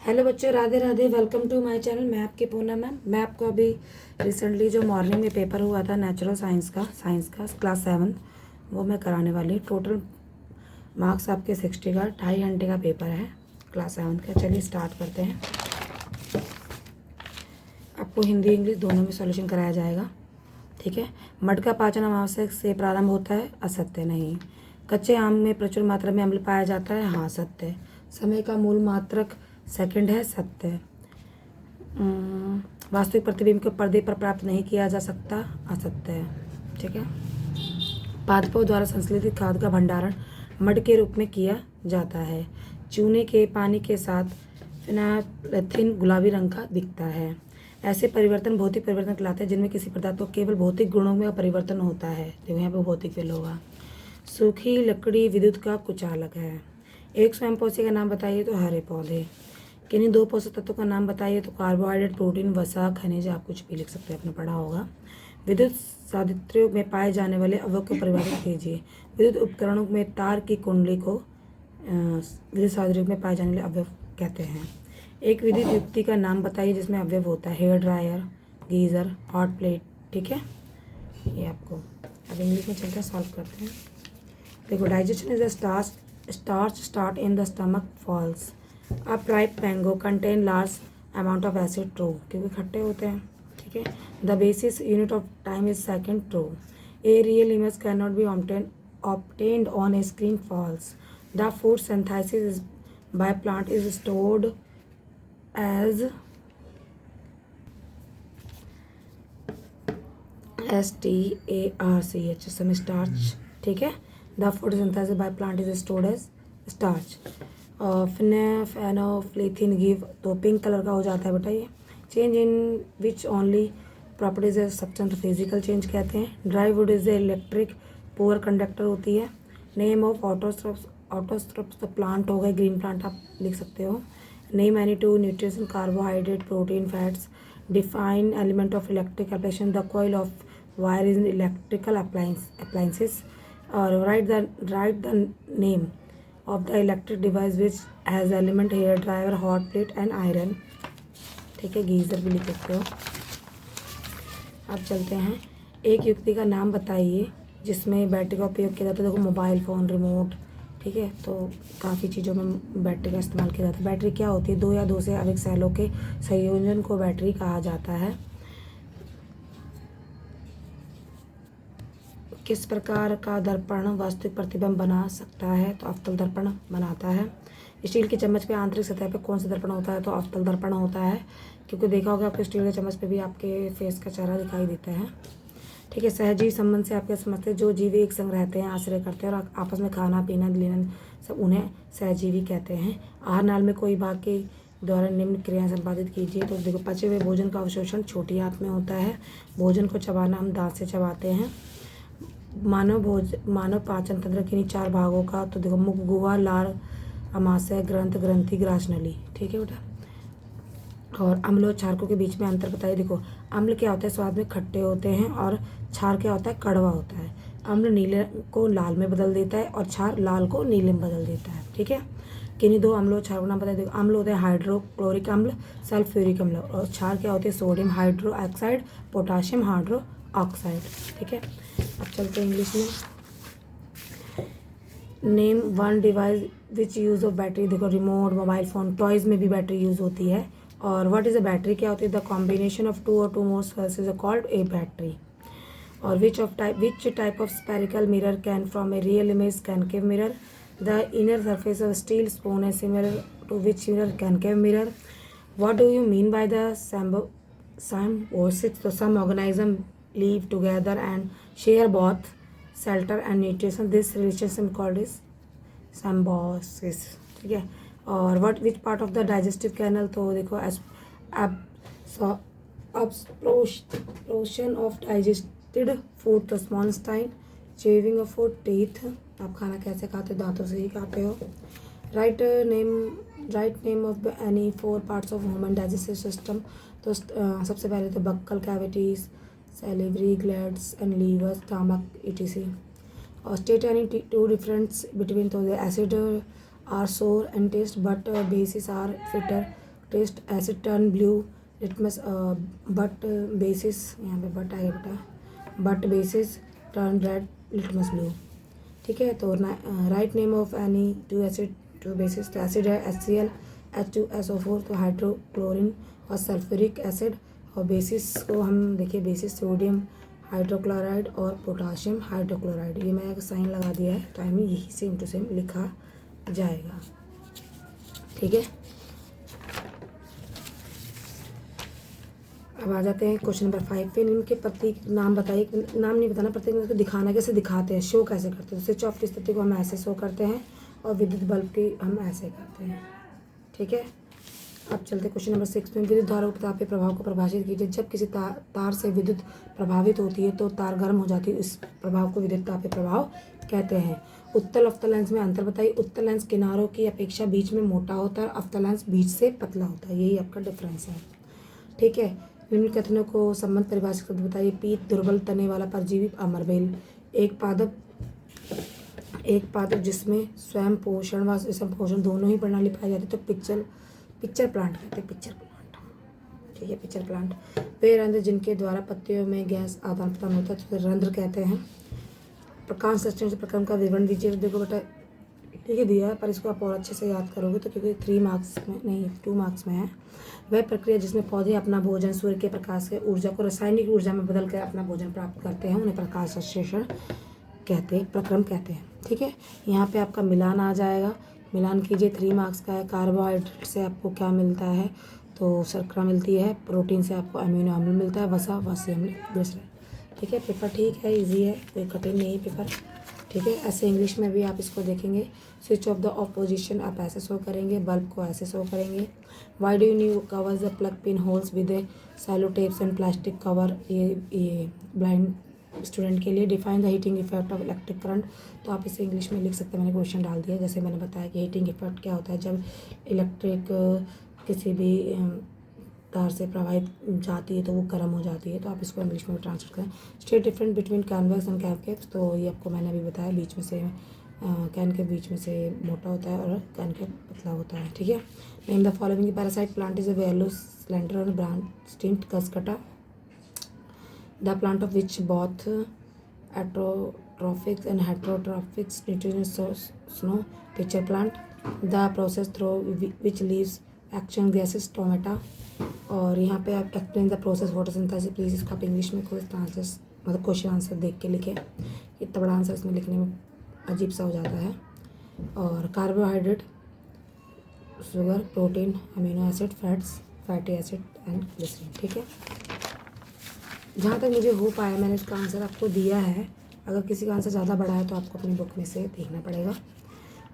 Hello बच्चों, Radhe Radhe. Welcome to my channel. मैं आपकी पूनम मैम। मैं आपको अभी रिसेंटली जो मॉर्निंग में पेपर हुआ था नेचुरल साइंस का क्लास 7 वो मैं कराने वाली। टोटल मार्क्स आपके 60 का 2.5 घंटे का पेपर है क्लास 7 का। चलिए स्टार्ट करते हैं। आपको हिंदी इंग्लिश दोनों में सॉल्यूशन कराया जाएगा, ठीक है। मड का पाचन अमावस्या से प्रारंभ होता है, असत्य नहीं। कच्चे आम में प्रचुर मात्रा में अम्ल पाया जाता है, हाँ सत्य। समय का मूल मात्रक सेकंड है, सत्य। वास्तविक प्रतिबिंब को पर्दे पर प्राप्त नहीं किया जा सकता, असत्य है, ठीक है। पादपों द्वारा संश्लेषित खाद का भंडारण मड के रूप में किया जाता है। चूने के पानी के साथ फिनाइलैथीन गुलाबी रंग का दिखता है। ऐसे परिवर्तन भौतिक परिवर्तन कहलाते हैं जिनमें किसी पदार्थ को केवल भौतिक गुणों में परिवर्तन होता है। देखो यहाँ पे भौतिक फेल होगा। सूखी लकड़ी विद्युत का कुचालक है। एक स्वयं पोषी का नाम बताइए तो हरे पौधे। किन्हीं दो पोषक तत्वों का नाम बताइए तो कार्बोहाइड्रेट, प्रोटीन, वसा, खनिज। आप कुछ भी लिख सकते हैं, आपने पढ़ा होगा। विद्युत साधित्रों में पाए जाने वाले अवयव को परिभाषित कीजिए। विद्युत उपकरणों में तार की कुंडली को विद्युत साधित्रों में पाए जाने वाले अवयव कहते हैं। एक विद्युत युक्ति का नाम बताइए जिसमें अवयव होता है। Hair dryer, geyser, hot plate, ठीक है। ये आपको अब इंग्लिश में चलकर सॉल्व करते हैं। देखो, digestion is the starch start in the stomach falls. A ripe mango contain large amount of acid, true, क्योंकि खट्टे होते हैं, ठीक है। The basis unit of time is second, true. A real image cannot be obtained on a screen, false. The food synthesis by plant is stored as starch, some starch, ठीक है। The food synthesis by plant is stored as starch. Phenolphthalein give, तो pink colour का हो जाता है बेटा ये। Change in which only properties a substance, physical change कहते हैं। Dry wood is electric poor conductor होती है। नेम ऑफ ऑटोस्ट्रप्स तो प्लांट हो गए, ग्रीन प्लांट आप लिख सकते हो। Name any two nutrition, carbohydrate, protein, fats. Define element of electric application, the coil of wire is in electrical appliances. Or write the name of the electric device which has element hair dryer, hot plate and iron, ठीक है। Geyser भी लिख सकते हो। अब चलते हैं। एक युक्ति का नाम बताइए जिसमें बैटरी का उपयोग किया जाता है। देखो, मोबाइल फ़ोन, रिमोट, ठीक है। तो काफ़ी चीज़ों में बैटरी का इस्तेमाल किया जाता है। बैटरी क्या होती है? दो या दो से अधिक सेलों के संयोजन को बैटरी कहा जाता है। किस प्रकार का दर्पण वास्तविक प्रतिबिंब बना सकता है? तो अवतल दर्पण बनाता है। स्टील की चम्मच पे आंतरिक सतह पे कौन सा दर्पण होता है? तो अवतल दर्पण होता है, क्योंकि देखा होगा आपके स्टील के चम्मच पे भी आपके फेस का चेहरा दिखाई देता है, ठीक है। सहजीवी संबंध से आपके समझते हैं जो जीव एक संग रहते हैं, आश्रय करते हैं और आपस में खाना पीना लेना सब, उन्हें सहजीवी कहते हैं। आहार नाल में कोई भाग के द्वारा निम्न क्रियाएं संपादित कीजिए। तो देखो, पचे हुए भोजन का अवशोषण छोटी आंत में होता है। भोजन को चबाना हम दांत से चबाते हैं। मानव पाचन तंत्र किन्हीं 4 भागों का? तो देखो, मुख, गुहा, लार, अमाशय, ग्रंथि, ग्रास नली, ठीक है बेटा। और अम्ल और क्षारकों के बीच में अंतर बताइए। देखो, अम्ल क्या होता है? स्वाद में खट्टे होते हैं, और क्षार क्या होता है? कड़वा होता है। अम्ल नीले को लाल में बदल देता है और क्षार लाल को नीले में बदल देता है, ठीक है। किन्हीं 2 अम्लों क्षार को नाम बताइए। देखो, अम्ल होते हैं हाइड्रोक्लोरिक अम्ल, सल्फ्यूरिक अम्ल, और क्षार क्या होते हैं? Sodium hydro oxide, potassium hydro oxide, ठीक है। अब चलते हैं इंग्लिश में। Name one device which use of battery. देखो, रिमोट, मोबाइल फ़ोन, टॉयज़ में भी बैटरी यूज़ होती है। और व्हाट इज़ अ बैटरी क्या होती है? द कॉम्बिनेशन ऑफ 2 और 2 more cells is called a battery. और which type of spherical mirror can from a real image concave mirror? The inner surface of steel spoon is similar to which mirror? Concave mirror. What do you mean by the symbiosis? So some organisms live together and share both shelter and nutrition. This relationship called is symbiosis, ठीक है। और which part of the digestive canal? तो देखो, absorption of digested food, तो small intestine, chewing of food, teeth, आप खाना कैसे खाते हो? दांतों से ही खाते हो। Write name of any 4 parts of human digestive system. तो सबसे पहले तो buccal cavities, salivary glands and liver, stomach, etc. और स्टेट एनी 2 डिफरेंस बिटवीन, तो acid are sour and taste but bases are bitter taste acid turn blue litmus but bases, यहाँ पे but आएगा बेटा, but bases turn red litmus blue. ठीक है, तो write name of any two acid to basis, तो acid है HCl H2SO4, तो हाइड्रोक्लोरिन और सल्फ्यूरिक एसिड। और बेसिस को हम देखिए, बेसिस सोडियम हाइड्रोक्लोराइड और पोटाशियम हाइड्रोक्लोराइड। ये मैं एक साइन लगा दिया है, टाइम यही सेम टू सेम लिखा जाएगा। ठीक है, अब आ जाते हैं क्वेश्चन नंबर 5 पे। इनके प्रतीक नाम बताइए, नाम नहीं बताना, प्रतीक को दिखाना कैसे दिखाते हैं, शो कैसे करते हैं। स्विच ऑफ की स्थिति को हम ऐसे शो करते हैं और विद्युत बल्ब की हम ऐसे करते हैं। ठीक है, अब चलते क्वेश्चन नंबर 6 में। विद्युत धारा उपताप के प्रभाव को परिभाषित कीजिए। जब किसी तार से विद्युत प्रभावित होती है तो तार गर्म हो जाती है, इस प्रभाव को विद्युत तापीय प्रभाव कहते हैं। उत्तल अवतल लेंस में अंतर बताइए। उत्तल लेंस किनारों की अपेक्षा बीच में मोटा होता है, अवतल लेंस बीच से पतला होता है, यही आपका डिफरेंस है। ठीक है, निम्न कथनों को संबंध परिभाषित करके बताइए। पीत दुर्बल तने वाला परजीवी अमरबेल। एक पादप जिसमें स्वयं पोषण व संपोषण दोनों ही प्रणाली पाई जाती है, तो पिक्चर प्लांट कहते हैं, पिक्चर प्लांट। ठीक है, पिक्चर प्लांट। वे रंध्र जिनके द्वारा पत्तियों में गैस आदान प्रदान होता है, तो रंध्र कहते हैं। प्रकाश संश्लेषण से प्रक्रम का विवरण दीजिए। देखो बेटा, ठीक है दिया है, पर इसको आप और अच्छे से याद करोगे तो, क्योंकि 3 मार्क्स में नहीं 2 मार्क्स में है। वह प्रक्रिया जिसमें पौधे अपना भोजन सूर्य के प्रकाश से ऊर्जा को रासायनिक ऊर्जा में बदल कर अपना भोजन प्राप्त करते हैं, उन्हें प्रकाश संश्लेषण कहते हैं, प्रक्रम कहते हैं। ठीक है, यहाँ पे आपका मिलान आ जाएगा, मिलान कीजिए। 3 मार्क्स का है। कार्बोहाइड्रेट से आपको क्या मिलता है, तो शर्करा मिलती है। प्रोटीन से आपको अमीनो अम्ल मिलता है, वसा वासी अम्ल ग्लिसरीन। ठीक है, पेपर ठीक है, इजी है, कोई कठिन नहीं पेपर। ठीक है, ऐसे इंग्लिश में भी आप इसको देखेंगे। Switch off the off position आप ऐसे शो करेंगे, बल्ब को ऐसे शो करेंगे। Why do you cover the plug pin holes with sellotapes and plastic cover, ये ब्लाइंड स्टूडेंट के लिए। Define the heating effect of electric current, तो आप इसे इंग्लिश में लिख सकते हैं, मैंने क्वेश्चन डाल दिया। जैसे मैंने बताया कि हीटिंग इफेक्ट क्या होता है, जब इलेक्ट्रिक किसी भी तार से प्रवाहित जाती है तो वो गर्म हो जाती है, तो आप इसको इंग्लिश में ट्रांसलेट करें। State difference between convex and concave, तो ये आपको मैंने अभी बताया, बीच में से कैनकेव बीच में से मोटा होता है और कैनकेव पतला होता है। ठीक है, name the following parasite plant is a yellow slender और branch stemmed Cuscuta, the plant of which both autotrophics and heterotrophics nutritious snow, pitcher plant, the process through which leaves action gases टोमेटा। और यहाँ पे आप explain the process photosynthesis, please इसको आप English में कोई answer मतलब क्वेश्चन आंसर देख के लिखें, इतना बड़ा आंसर इसमें लिखने में अजीब सा हो जाता है। और carbohydrate, sugar, protein, amino acid, fats, fatty acid and glycerin. ठीक है, जहाँ तक मुझे हो पाया मैंने इसका आंसर आपको दिया है। अगर किसी का आंसर ज़्यादा बड़ा है तो आपको अपनी बुक में से देखना पड़ेगा।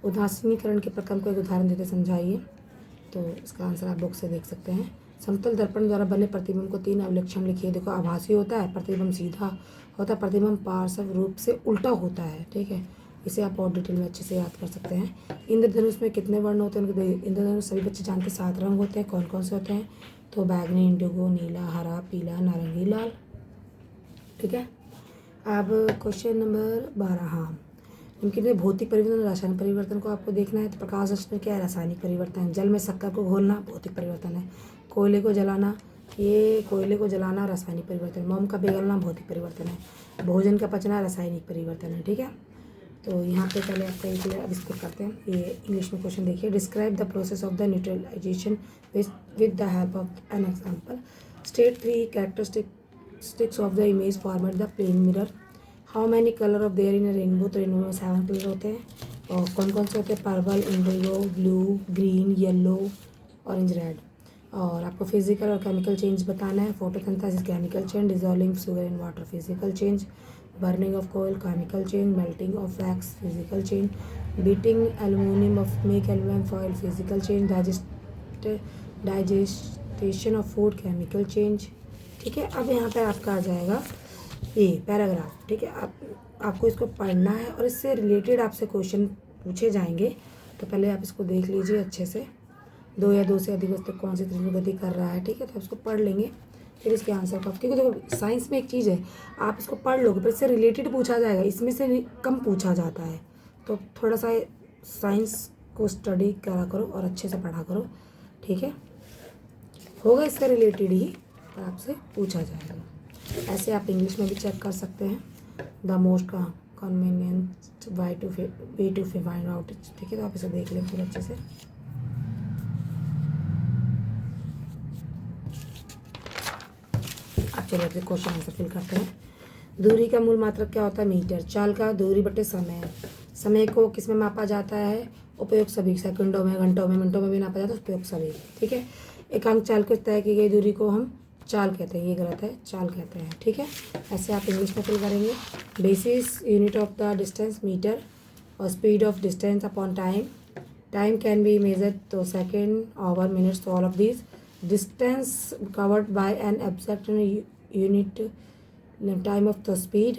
उदासीनीकरण के प्रक्रम को एक उदाहरण देते समझाइए, तो इसका आंसर आप बुक से देख सकते हैं। समतल दर्पण द्वारा बने प्रतिबिंब को 3 अवलक्षण लिखिए। देखो, आभासी होता है, प्रतिबिंब सीधा होता है, प्रतिबिंब पार्श्व रूप से उल्टा होता है। ठीक है, इसे आप और डिटेल में अच्छे से याद कर सकते हैं। इंद्रधनुष में कितने वर्ण होते हैं? इंद्रधनुष सभी बच्चे जानते हैं, 7 रंग होते हैं। कौन कौन से होते हैं? तो बैगनी, इंडिगो, नीला, हरा, पीला, नारंगी, लाल। ठीक है, अब क्वेश्चन नंबर 12। हाँ, उनके भौतिक परिवर्तन और रासायनिक परिवर्तन को आपको देखना है। तो प्रकाश संश्लेषण क्या है? रासायनिक परिवर्तन है। जल में शक्कर को घोलना भौतिक परिवर्तन है। कोयले को जलाना, ये कोयले को जलाना रासायनिक परिवर्तन है। मोम का पिघलना भौतिक परिवर्तन है। भोजन का पचना रासायनिक परिवर्तन है। ठीक है, तो यहाँ पे पहले आपका ये अब इसको करते हैं। ये इंग्लिश में क्वेश्चन देखिए। Describe the process of the neutralisation with the help of an example. State 3 characteristics of the image formed the plane mirror. How many colour of there in a rainbow, तो rainbow में 7 colour होते हैं। और कौन कौन से होते हैं? Purple, indigo, blue, green, yellow, orange, red. और आपको फिजिकल और केमिकल चेंज बताना है। Photosynthesis chemical change, dissolving sugar in water physical change, burning of कोयल chemical change, melting of wax physical change, beating aluminium of make aluminium foil physical change, digestion of food chemical change. ठीक है, अब यहाँ पर आपका आ जाएगा ये paragraph. ठीक है, आपको इसको पढ़ना है और इससे रिलेटेड आपसे क्वेश्चन पूछे जाएंगे। तो पहले आप इसको देख लीजिए अच्छे से। 2 या 2 से अधिक वस्तु कौन सी तीव्र गति कर रहा है। ठीक है, तो आप इसको पढ़ लेंगे, फिर इसके आंसर को, क्योंकि देखो साइंस में एक चीज़ है, आप इसको पढ़ लोगे पर इससे रिलेटेड पूछा जाएगा, इसमें से कम पूछा जाता है। तो थोड़ा सा साइंस को स्टडी करा करो और अच्छे से पढ़ा करो। ठीक है, होगा इससे रिलेटेड ही, पर आपसे पूछा जाएगा। ऐसे आप इंग्लिश में भी चेक कर सकते हैं, the most convenient way to find out. ठीक है, तो आप इसे देख लें फिर अच्छे से। अब चलो अपने क्वेश्चन आंसर फिल करते हैं। दूरी का मूल मात्रक क्या होता है? मीटर। चाल का दूरी बटे समय। समय को किस में मापा जाता है? उपयुक्त सभी, सेकंडों में, घंटों में, मिनटों में भी नापा जाता है, उपयुक्त सभी। ठीक है, एकांक चाल को तय की गई दूरी को हम चाल कहते हैं, ये गलत है, चाल कहते हैं। ठीक है, ऐसे आप इंग्लिश में फिल करेंगे। Basis unit of the distance metre, और speed of distance upon time. Time can be measured तो second, hour, minutes, all of these. Distance covered by an object unit time of the speed.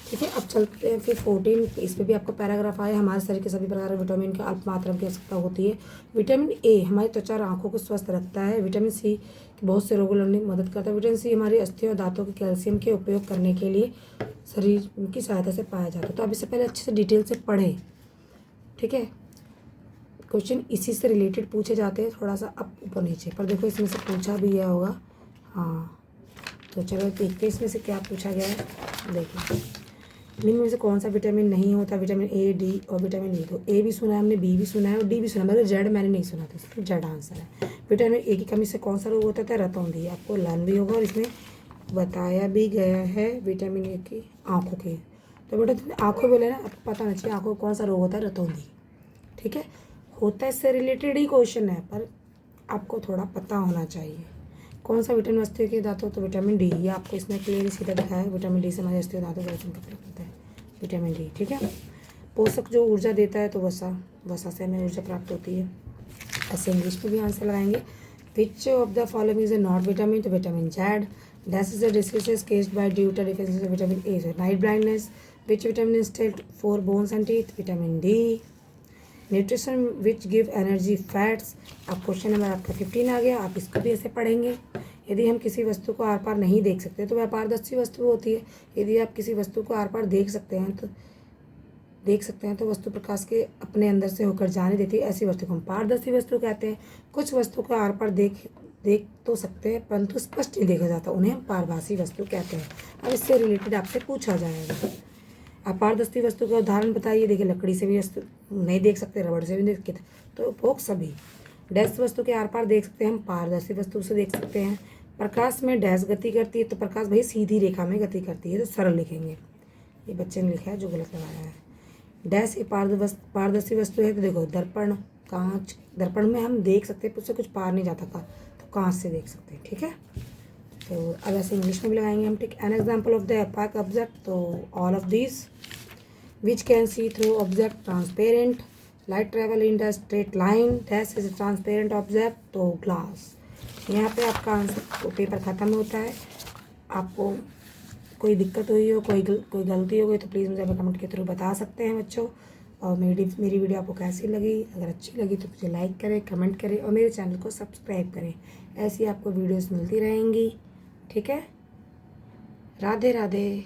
ठीक है, अब चलते हैं फिर 14। इस पे भी आपको पैराग्राफ आया। हमारे शरीर के सभी प्रकार के विटामिन की अल्प मात्रा की आवश्यकता होती है। विटामिन ए हमारी त्वचा और आंखों को स्वस्थ रखता है। विटामिन सी बहुत से रोगों लड़ने में मदद करता है। विटामिन सी हमारी अस्थियों और दांतों के कैल्शियम के उपयोग करने के लिए शरीर की सहायता से पाया जाता है। तो अब इससे पहले अच्छे से डिटेल से पढ़ें। ठीक है, क्वेश्चन इसी से रिलेटेड पूछे जाते हैं, थोड़ा सा अप ऊपर नीचे, पर देखो इसमें से पूछा भी गया होगा। हाँ, तो चलो देखते हैं इसमें से क्या पूछा गया है। देखिए, निम्न में से कौन सा विटामिन नहीं होता? विटामिन ए, डी और विटामिन ई। तो ए भी सुना है हमने, बी भी सुना है और डी भी सुना है, मगर जेड मैंने नहीं सुना था, इसमें जेड आंसर है। विटामिन ए की कमी से कौन सा रोग होता है? रतौंधी। आपको लर्न भी होगा और इसमें बताया भी गया है विटामिन ए की आँखों की। तो बेटा आँखों बोले ना, आपको पता नहीं चाहिए आँखों को कौन सा रोग होता है? रतौंधी। ठीक है, होता है इससे रिलेटेड ही क्वेश्चन है, पर आपको थोड़ा पता होना चाहिए। कौन सा विटामिन अस्थियों के दांतों? तो विटामिन डी। ये आपको इसमें क्लियर सीधा दिखाया है, विटामिन डी से हमारे अस्थियों दांतों का रक्षण करता है, विटामिन डी। ठीक है, पोषक जो ऊर्जा देता है, तो वसा, वसा से हमें ऊर्जा प्राप्त होती है। ऐसे इंग्लिश में भी आंसर लगाएंगे। Which of the following is a not vitamin? तो vitamin Z. Dash is the diseases caused by due to deficiency of vitamin A, night blindness. Which vitamin is tailed for bones and teeth? Vitamin D. Nutrition which give energy fats. अब question number आपका 15 आ गया, आप इसको भी ऐसे पढ़ेंगे। यदि हम किसी वस्तु को आर पार नहीं देख सकते तो वह अपारदर्शी वस्तु होती है। यदि आप किसी वस्तु को आर पार देख सकते हैं तो वस्तु प्रकाश के अपने अंदर से होकर जाने देती है, ऐसी वस्तु को हम पारदर्शी वस्तु कहते हैं। कुछ वस्तु को आर पार देख तो सकते हैं परंतु स्पष्ट नहीं देखा जाता, उन्हें हम पारभासी वस्तु कहते हैं। अब इससे रिलेटेड आपसे पूछा जाएगा। अपारदर्शी वस्तु का उदाहरण बताइए। देखिए, लकड़ी से भी वस्तु नहीं देख सकते, रबड़ से भी नहीं देख सकते, तो उपभोग सभी। डैश वस्तु के आर पार देख सकते हैं हम, पारदर्शी वस्तु से देख सकते हैं। प्रकाश में डैश गति करती है, तो प्रकाश भाई सीधी रेखा में गति करती है, तो सरल लिखेंगे। ये बच्चे ने लिखा है जो गलत लगाया है। डैश ये पारदर्शी वस्तु है, तो देखो दर्पण, कांच। दर्पण में हम देख सकते हैं, उससे कुछ पार नहीं जाता का, तो कांच से देख सकते हैं। ठीक है, तो अब ऐसे इंग्लिश में भी लगाएंगे हम। ठीक, an example of the opaque object, तो all of these. Which can see through object? Transparent. Light travel in the straight line. Dash is transparent object, तो ग्लास। यहाँ पे आपका आंसर पेपर ख़त्म होता है। आपको कोई दिक्कत हुई हो, कोई गलती हो गई, तो प्लीज़ मुझे हमें कमेंट के थ्रू बता सकते हैं बच्चों। और मेरी वीडियो आपको कैसी लगी? अगर अच्छी लगी तो मुझे लाइक करें, कमेंट करें और मेरे चैनल को सब्सक्राइब करें। ऐसी आपको वीडियोस मिलती रहेंगी। ठीक है, राधे राधे।